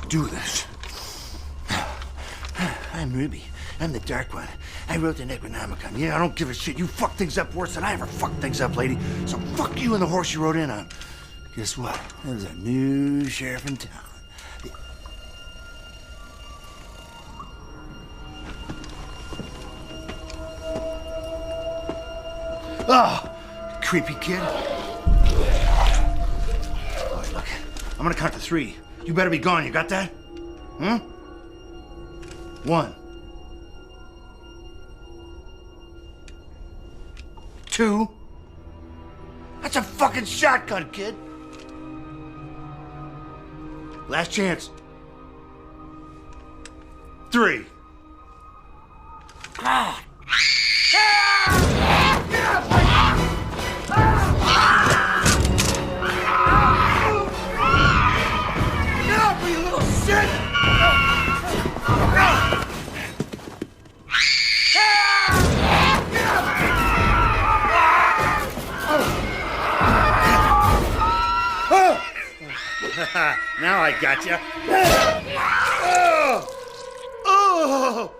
do this. I'm Ruby. I'm the Dark One. I wrote the Necronomicon. Yeah, I don't give a shit. You fuck things up worse than I ever fucked things up, lady. So fuck you and the horse you rode in on. Guess what? There's a new sheriff in town. Oh, creepy kid. All right, look. I'm gonna count to 3. You better be gone. You got that? Hmm? 1. 2. That's a fucking shotgun, kid. Last chance. 3. Ah. Get up, you little shit! Now I got you. Oh! Oh!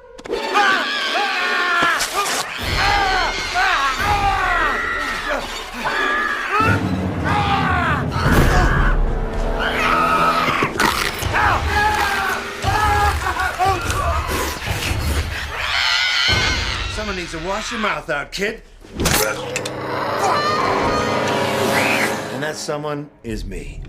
Someone needs to wash your mouth out, kid. And that someone is me.